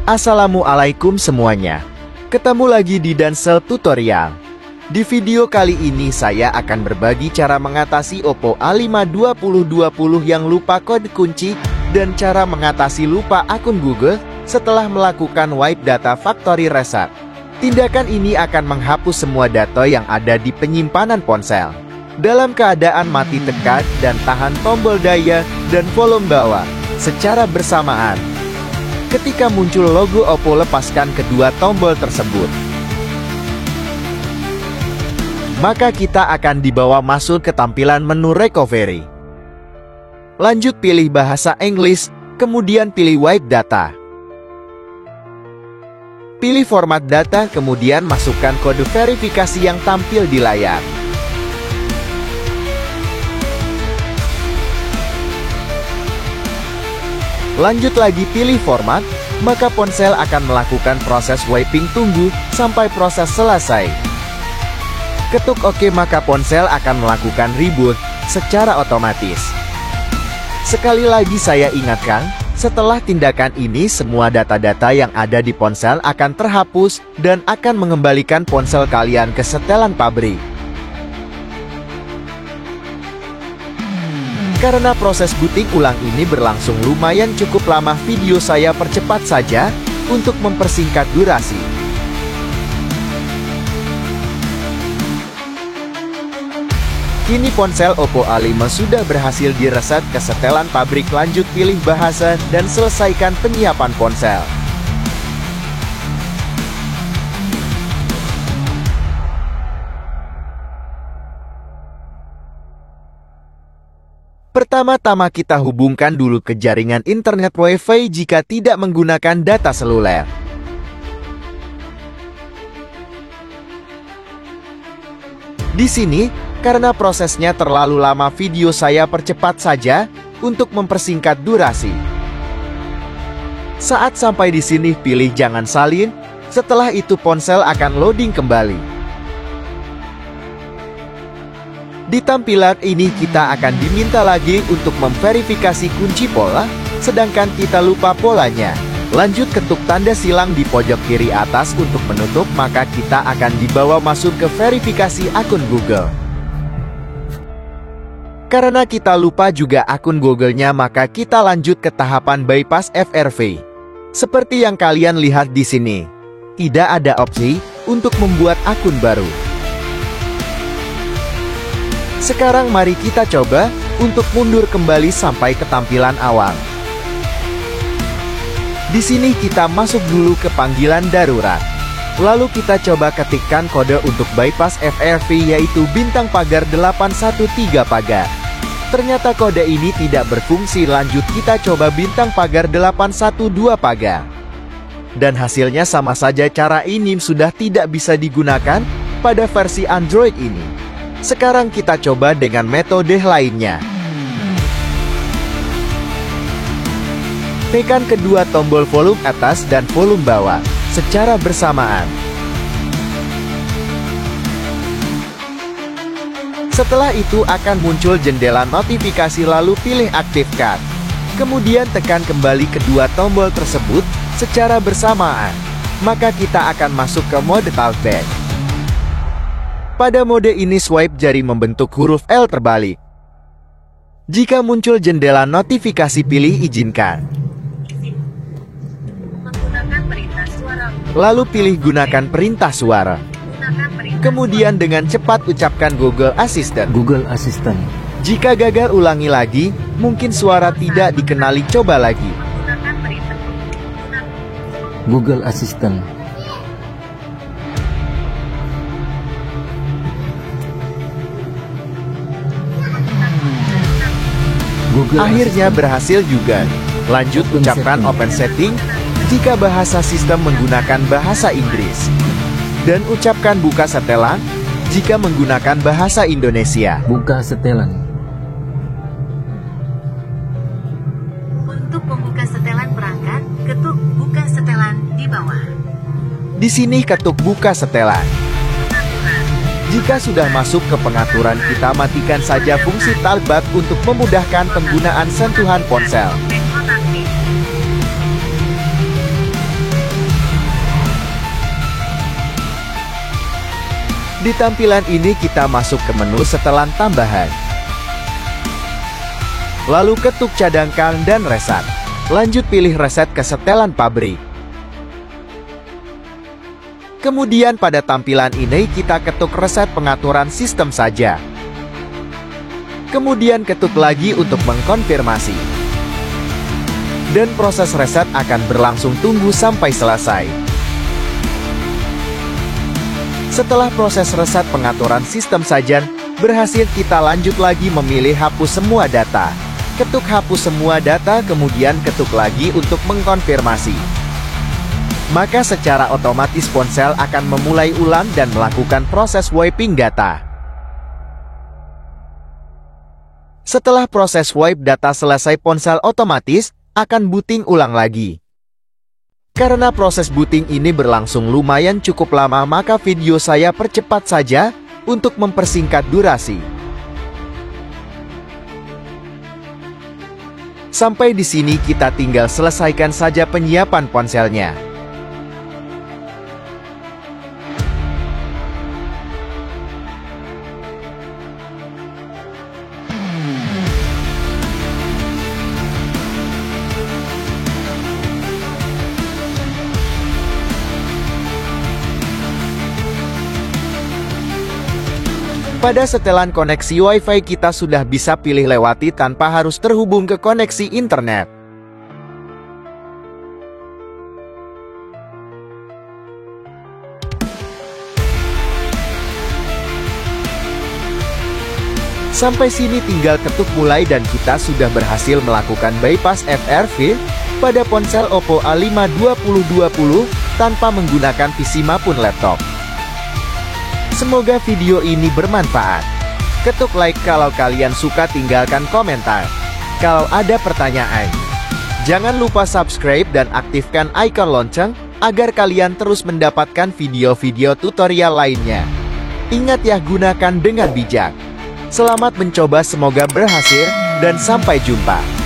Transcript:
Assalamualaikum semuanya. Ketemu lagi di Dansel Tutorial. Di video kali ini saya akan berbagi cara mengatasi Oppo A5 2020 yang lupa kode kunci dan cara mengatasi lupa akun Google setelah melakukan wipe data factory reset. Tindakan ini akan menghapus semua data yang ada di penyimpanan ponsel dalam keadaan mati tekan dan tahan tombol daya dan volume bawah secara bersamaan. Ketika muncul logo Oppo, lepaskan kedua tombol tersebut. Maka kita akan dibawa masuk ke tampilan menu recovery. Lanjut pilih bahasa Inggris, kemudian pilih wipe data. Pilih format data, kemudian masukkan kode verifikasi yang tampil di layar. Lanjut lagi pilih format, maka ponsel akan melakukan proses wiping. Tunggu sampai proses selesai. Ketuk OK, maka ponsel akan melakukan reboot secara otomatis. Sekali lagi saya ingatkan, setelah tindakan ini semua data-data yang ada di ponsel akan terhapus dan akan mengembalikan ponsel kalian ke setelan pabrik. Karena proses booting ulang ini berlangsung lumayan cukup lama, video saya percepat saja untuk mempersingkat durasi. Kini ponsel Oppo A5 sudah berhasil direset ke setelan pabrik. Lanjut pilih bahasa dan selesaikan penyiapan ponsel. Pertama-tama kita hubungkan dulu ke jaringan internet Wi-Fi jika tidak menggunakan data seluler. Di sini, karena prosesnya terlalu lama, video saya percepat saja untuk mempersingkat durasi. Saat sampai di sini pilih jangan salin, setelah itu ponsel akan loading kembali. Di tampilan ini kita akan diminta lagi untuk memverifikasi kunci pola, sedangkan kita lupa polanya. Lanjut ketuk tanda silang di pojok kiri atas untuk menutup, maka kita akan dibawa masuk ke verifikasi akun Google. Karena kita lupa juga akun Google-nya, maka kita lanjut ke tahapan bypass FRV. Seperti yang kalian lihat di sini, tidak ada opsi untuk membuat akun baru. Sekarang mari kita coba untuk mundur kembali sampai ke tampilan awal. Di sini kita masuk dulu ke panggilan darurat. Lalu kita coba ketikkan kode untuk bypass FRV, yaitu bintang pagar 813 pagar. Ternyata kode ini tidak berfungsi. Lanjut kita coba bintang pagar 812 pagar. Dan hasilnya sama saja. Cara ini sudah tidak bisa digunakan pada versi Android ini. Sekarang kita coba dengan metode lainnya. Tekan kedua tombol volume atas dan volume bawah secara bersamaan. Setelah itu akan muncul jendela notifikasi, lalu pilih aktifkan. Kemudian tekan kembali kedua tombol tersebut secara bersamaan. Maka kita akan masuk ke mode talkback. Pada mode ini swipe jari membentuk huruf L terbalik. Jika muncul jendela notifikasi, pilih izinkan. Lalu pilih gunakan perintah suara. Kemudian dengan cepat ucapkan Google Assistant. Google Assistant. Jika gagal, ulangi lagi. Mungkin suara tidak dikenali, coba lagi. Google Assistant. Akhirnya berhasil juga. Lanjut ucapkan Open Setting jika bahasa sistem menggunakan bahasa Inggris. Dan ucapkan buka setelan jika menggunakan bahasa Indonesia. Buka setelan. Untuk membuka setelan perangkat, ketuk buka setelan di bawah. Di sini ketuk buka setelan. Jika sudah masuk ke pengaturan, kita matikan saja fungsi talkback untuk memudahkan penggunaan sentuhan ponsel. Di tampilan ini kita masuk ke menu setelan tambahan. Lalu ketuk cadangkan dan reset. Lanjut pilih reset ke setelan pabrik. Kemudian pada tampilan ini kita ketuk reset pengaturan sistem saja. Kemudian ketuk lagi untuk mengkonfirmasi. Dan proses reset akan berlangsung tunggu sampai selesai. Setelah proses reset pengaturan sistem saja berhasil, kita lanjut lagi memilih hapus semua data. Ketuk hapus semua data, kemudian ketuk lagi untuk mengkonfirmasi. Maka secara otomatis ponsel akan memulai ulang dan melakukan proses wiping data. Setelah proses wipe data selesai, ponsel otomatis akan booting ulang lagi. Karena proses booting ini berlangsung lumayan cukup lama, maka video saya percepat saja untuk mempersingkat durasi. Sampai di sini kita tinggal selesaikan saja penyiapan ponselnya. Pada setelan koneksi Wi-Fi kita sudah bisa pilih lewati tanpa harus terhubung ke koneksi internet. Sampai sini tinggal ketuk mulai dan kita sudah berhasil melakukan bypass FRV pada ponsel Oppo A5 2020 tanpa menggunakan PC maupun laptop. Semoga video ini bermanfaat. Ketuk like kalau kalian suka, tinggalkan komentar kalau ada pertanyaan. Jangan lupa subscribe dan aktifkan icon lonceng agar kalian terus mendapatkan video-video tutorial lainnya. Ingat ya, gunakan dengan bijak. Selamat mencoba, semoga berhasil, dan sampai jumpa.